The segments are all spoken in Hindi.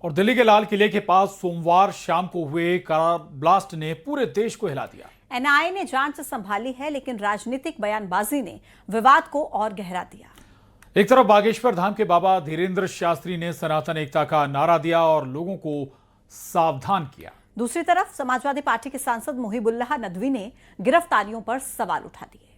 और दिल्ली के लाल किले के पास सोमवार शाम को हुए कार ब्लास्ट ने पूरे देश को हिला दिया। एनआईए ने जांच संभाली है, लेकिन राजनीतिक बयानबाजी ने विवाद को और गहरा दिया। एक तरफ बागेश्वर धाम के बाबा धीरेन्द्र शास्त्री ने सनातन एकता का नारा दिया और लोगों को सावधान किया। दूसरी तरफ समाजवादी पार्टी के सांसद मोहिबुल्लाह नदवी ने गिरफ्तारियों पर सवाल उठा दिए।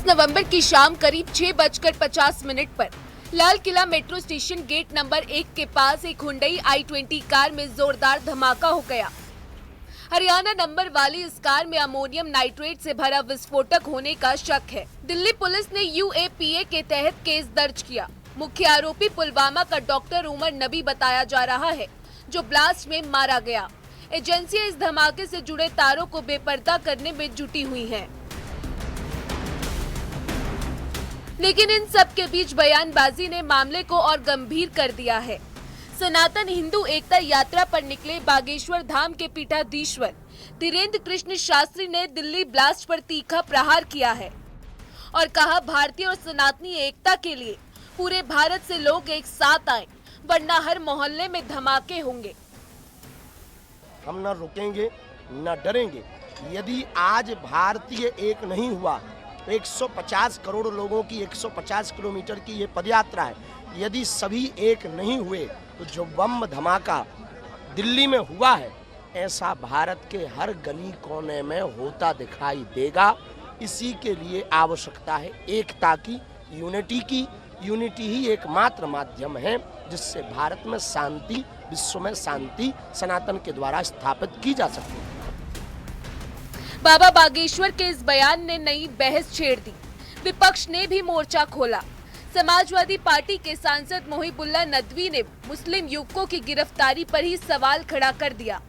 नवंबर की शाम करीब 6:50 पर Lal Qila metro station gate number 1 के पास एक हुंडई i20 कार में जोरदार धमाका हो गया। हरियाणा नंबर वाली इस कार में अमोनियम नाइट्रेट से भरा विस्फोटक होने का शक है। दिल्ली पुलिस ने UAPA के तहत केस दर्ज किया। मुख्य आरोपी पुलवामा का डॉक्टर उमर नबी बताया जा रहा है, जो ब्लास्ट में मारा गया। एजेंसियां इस धमाके से जुड़े तारों को बेपर्दा करने में जुटी हुई हैं। लेकिन इन सब के बीच बयानबाजी ने मामले को और गंभीर कर दिया है। सनातन हिंदू एकता यात्रा पर निकले बागेश्वर धाम के पीठाधीश्वर धीरेन्द्र कृष्ण शास्त्री ने दिल्ली ब्लास्ट पर तीखा प्रहार किया है और कहा, भारतीय और सनातनी एकता के लिए पूरे भारत से लोग एक साथ आए, वरना हर मोहल्ले में धमाके होंगे। हम न रुकेंगे न डरेंगे। यदि आज भारतीय एक नहीं हुआ, 150 करोड़ लोगों की 150 किलोमीटर की ये पदयात्रा है, यदि सभी एक नहीं हुए तो जो बम धमाका दिल्ली में हुआ है, ऐसा भारत के हर गली कोने में होता दिखाई देगा। इसी के लिए आवश्यकता है एकता की, यूनिटी की। यूनिटी ही एकमात्र माध्यम है जिससे भारत में शांति, विश्व में शांति सनातन के द्वारा स्थापित की जा सकती है। बाबा बागेश्वर के इस बयान ने नई बहस छेड़ दी। विपक्ष ने भी मोर्चा खोला। समाजवादी पार्टी के सांसद मोहिबुल्लाह नदवी ने मुस्लिम युवकों की गिरफ्तारी पर ही सवाल खड़ा कर दिया।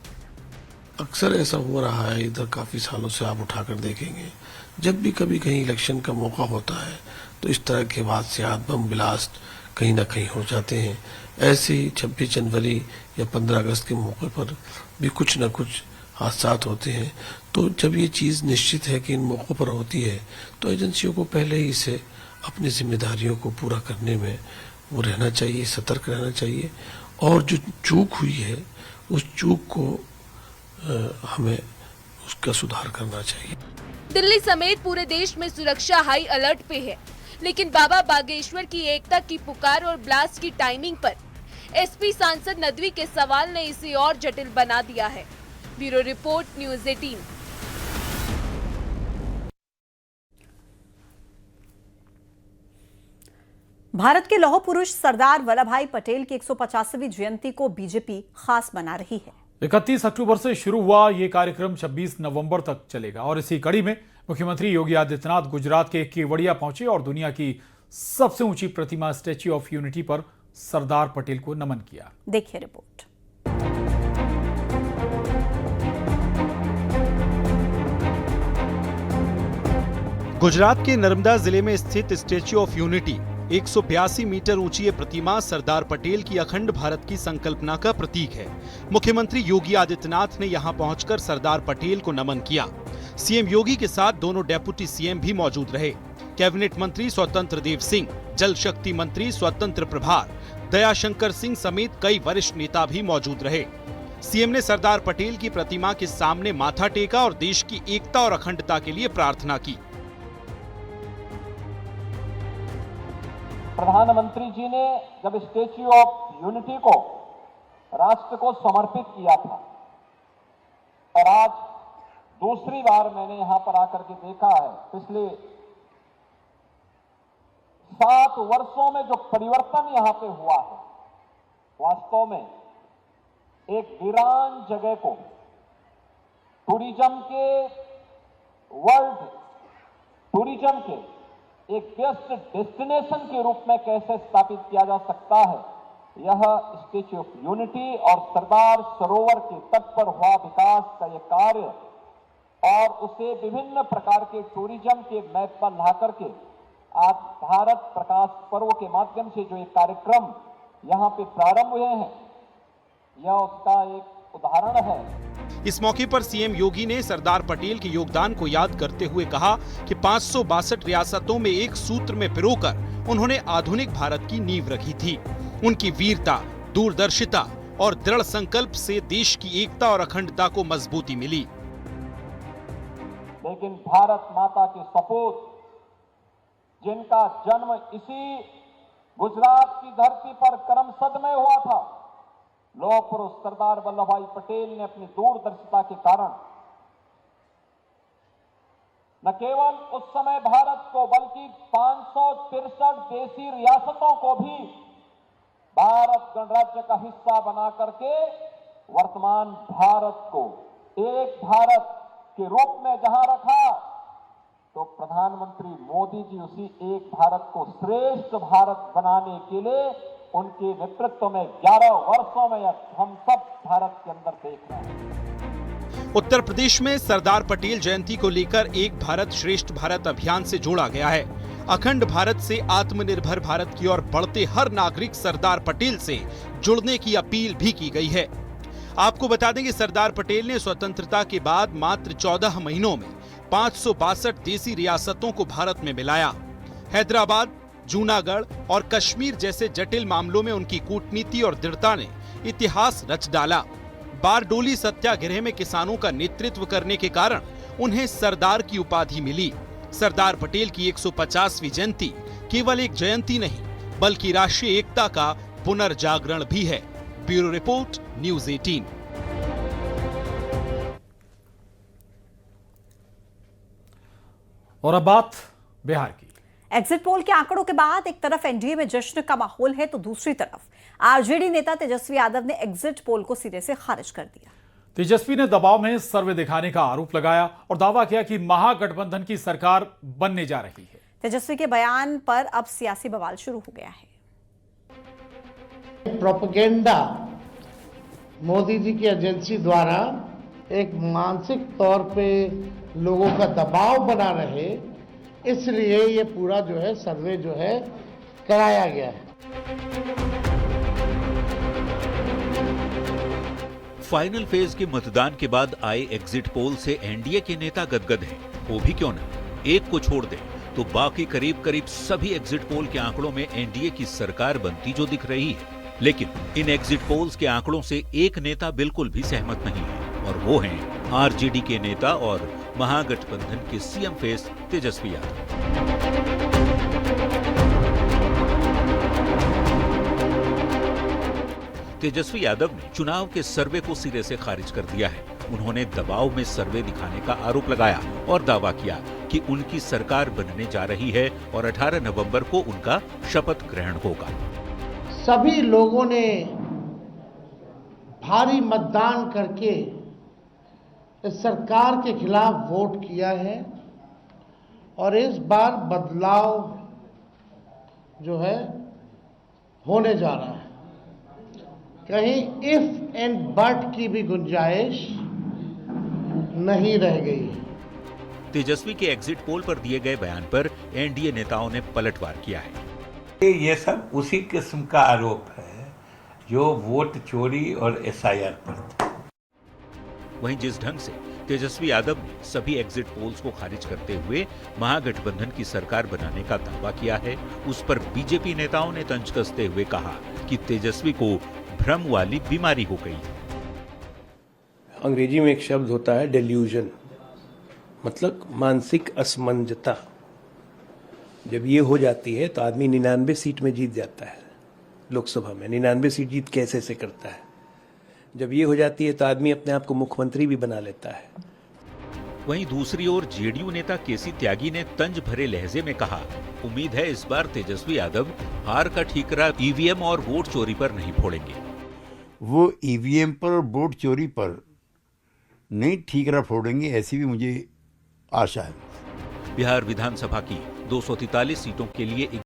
अक्सर ऐसा हो रहा है, इधर काफी सालों से आप उठाकर देखेंगे, जब भी कभी कहीं इलेक्शन का मौका होता है तो इस तरह के वाक़यात, बम ब्लास्ट कहीं ना कहीं हो जाते हैं। ऐसे ही 26 जनवरी या 15 अगस्त के मौके पर भी कुछ न कुछ हादसा होते हैं। तो जब ये चीज़ निश्चित है कि इन मौक़ों पर होती है, तो एजेंसियों को पहले ही से अपनी जिम्मेदारियों को पूरा करने में वो रहना चाहिए, सतर्क रहना चाहिए। और जो चूक हुई है, उस चूक को हमें उसका सुधार करना चाहिए। दिल्ली समेत पूरे देश में सुरक्षा हाई अलर्ट पे है, लेकिन बाबा बागेश्वर की एकता की पुकार और ब्लास्ट की टाइमिंग पर SP सांसद नदवी के सवाल ने इसे और जटिल बना दिया है। Bureau report, news 18। भारत के लौह पुरुष सरदार वल्लभ भाई पटेल की 150वीं जयंती को बीजेपी खास बना रही है। 31 अक्टूबर से शुरू हुआ ये कार्यक्रम 26 नवंबर तक चलेगा और इसी कड़ी में मुख्यमंत्री योगी आदित्यनाथ गुजरात के केवड़िया पहुंचे और दुनिया की सबसे ऊंची प्रतिमा स्टैच्यू ऑफ यूनिटी पर सरदार पटेल को नमन किया। देखिए रिपोर्ट। गुजरात के नर्मदा जिले में स्थित स्टैच्यू ऑफ यूनिटी 182 मीटर ऊंची ये प्रतिमा सरदार पटेल की अखंड भारत की संकल्पना का प्रतीक है। मुख्यमंत्री योगी आदित्यनाथ ने यहां पहुंचकर सरदार पटेल को नमन किया। सीएम योगी के साथ दोनों डेप्यूटी सीएम भी मौजूद रहे। कैबिनेट मंत्री स्वतंत्र देव सिंह, जल शक्ति मंत्री स्वतंत्र प्रभार दयाशंकर सिंह समेत कई वरिष्ठ नेता भी मौजूद रहे। सीएम ने सरदार पटेल की प्रतिमा के सामने माथा टेका और देश की एकता और अखंडता के लिए प्रार्थना की। प्रधानमंत्री जी ने जब स्टैच्यू ऑफ यूनिटी को राष्ट्र को समर्पित किया था और आज दूसरी बार मैंने यहां पर आकर के देखा है, पिछले 7 वर्षों में जो परिवर्तन यहां पे हुआ है, वास्तव में एक वीरान जगह को टूरिज्म के, वर्ल्ड टूरिज्म के एक बेस्ट डेस्टिनेशन के रूप में कैसे स्थापित किया जा सकता है, यह स्टैच्यू ऑफ यूनिटी और सरदार सरोवर के तट पर हुआ विकास का यह कार्य और उसे विभिन्न प्रकार के टूरिज्म के मैप पर ला करके आज भारत प्रकाश पर्व के माध्यम से जो ये कार्यक्रम यहाँ पे प्रारंभ हुए हैं, यह उसका एक उदाहरण है। इस मौके पर सीएम योगी ने सरदार पटेल के योगदान को याद करते हुए कहा कि 562 रियासतों में एक सूत्र में पिरोकर उन्होंने आधुनिक भारत की नींव रखी थी। उनकी वीरता, दूरदर्शिता और दृढ़ संकल्प से देश की एकता और अखंडता को मजबूती मिली। लेकिन भारत माता के सपूत, जिनका जन्म इसी गुजरात की धरती पर करमसद में हुआ था, लौह पुरुष सरदार वल्लभ भाई पटेल ने अपनी दूरदर्शिता के कारण न केवल उस समय भारत को बल्कि 563 देशी रियासतों को भी भारत गणराज्य का हिस्सा बना करके वर्तमान भारत को एक भारत के रूप में जहां रखा, तो प्रधानमंत्री मोदी जी उसी एक भारत को श्रेष्ठ भारत बनाने के लिए उनके नेतृत्व में 11 वर्षों में हम सब भारत के अंदर देख रहे हैं। उत्तर प्रदेश में सरदार पटेल जयंती को लेकर एक भारत श्रेष्ठ भारत अभियान से जोड़ा गया है। अखंड भारत से आत्मनिर्भर भारत की ओर बढ़ते हर नागरिक सरदार पटेल से जुड़ने की अपील भी की गई है। आपको बता दें कि सरदार पटेल ने स्वतंत्रता के बाद मात्र 14 महीनों में 562 देशी रियासतों को भारत में मिलाया। हैदराबाद, जूनागढ़ और कश्मीर जैसे जटिल मामलों में उनकी कूटनीति और दृढ़ता ने इतिहास रच डाला। बारडोली सत्याग्रह में किसानों का नेतृत्व करने के कारण उन्हें सरदार की उपाधि मिली। सरदार पटेल की 150वीं जयंती केवल एक जयंती नहीं बल्कि राष्ट्रीय एकता का पुनर्जागरण भी है। Bureau report, news 18। और अब बात बिहार की। एग्जिट पोल के आंकड़ों के बाद एक तरफ एनडीए में जश्न का माहौल है तो दूसरी तरफ आरजेडी नेता तेजस्वी यादव ने एग्जिट पोल को सिरे से खारिज कर दिया। तेजस्वी ने दबाव में सर्वे दिखाने का आरोप लगाया और दावा किया कि महागठबंधन की सरकार बनने जा रही है। तेजस्वी के बयान पर अब सियासी बवाल शुरू हो गया है। प्रोपेगेंडा मोदी जी की एजेंसी द्वारा एक मानसिक तौर पे लोगों का दबाव बना रहे, इसलिए ये पूरा जो है सर्वे जो है कराया गया है। फाइनल फेज के मतदान के बाद आए एग्जिट पोल से एनडीए के नेता गदगद हैं। वो भी क्यों न, एक को छोड़ दें तो बाकी करीब करीब सभी एग्जिट पोल के आंकड़ों में एनडीए की सरकार बनती जो दिख रही है। लेकिन इन एग्जिट पोल्स के आंकड़ों से एक नेता बिल्कुल भी सहमत नहीं है और वो हैं आरजेडी के नेता और महागठबंधन के सीएम फेस तेजस्वी यादव। तेजस्वी यादव ने चुनाव के सर्वे को सिरे से खारिज कर दिया है। उन्होंने दबाव में सर्वे दिखाने का आरोप लगाया और दावा किया कि उनकी सरकार बनने जा रही है और 18 नवंबर को उनका शपथ ग्रहण होगा। सभी लोगों ने भारी मतदान करके इस सरकार के खिलाफ वोट किया है और इस बार बदलाव जो है होने जा रहा है। कहीं इफ एंड बट की भी गुंजाइश नहीं रह गई है। तेजस्वी के एग्जिट पोल पर दिए गए बयान पर एनडीए नेताओं ने पलटवार किया है। ये सब उसी किस्म का आरोप है जो वोट चोरी और एसआईआर पर था। वहीं जिस ढंग से तेजस्वी यादव ने सभी एग्जिट पोल्स को खारिज करते हुए महागठबंधन की सरकार बनाने का दावा किया है, उस पर बीजेपी नेताओं ने तंज कसते हुए कहा कि तेजस्वी को भ्रम वाली बीमारी हो गई। अंग्रेजी में एक शब्द होता है डेल्यूजन, मतलब मानसिक असमंजता। जब ये हो जाती है तो आदमी 99 सीट में जीत जाता है। लोकसभा में 99 सीट जीत कैसे से करता है। जब ये हो जाती है तो आदमी अपने आप को मुख्यमंत्री भी बना लेता है। वहीं दूसरी ओर जेडीयू नेता केसी त्यागी ने तंज भरे लहजे में कहा, उम्मीद है इस बार तेजस्वी यादव हार का ठीकरा ईवीएम और वोट चोरी पर नहीं फोड़ेंगे। वो ईवीएम पर और वोट चोरी पर नहीं ठीकरा फोड़ेंगे, ऐसी भी मुझे आशा है। बिहार विधानसभा की 243 सीटों के लिए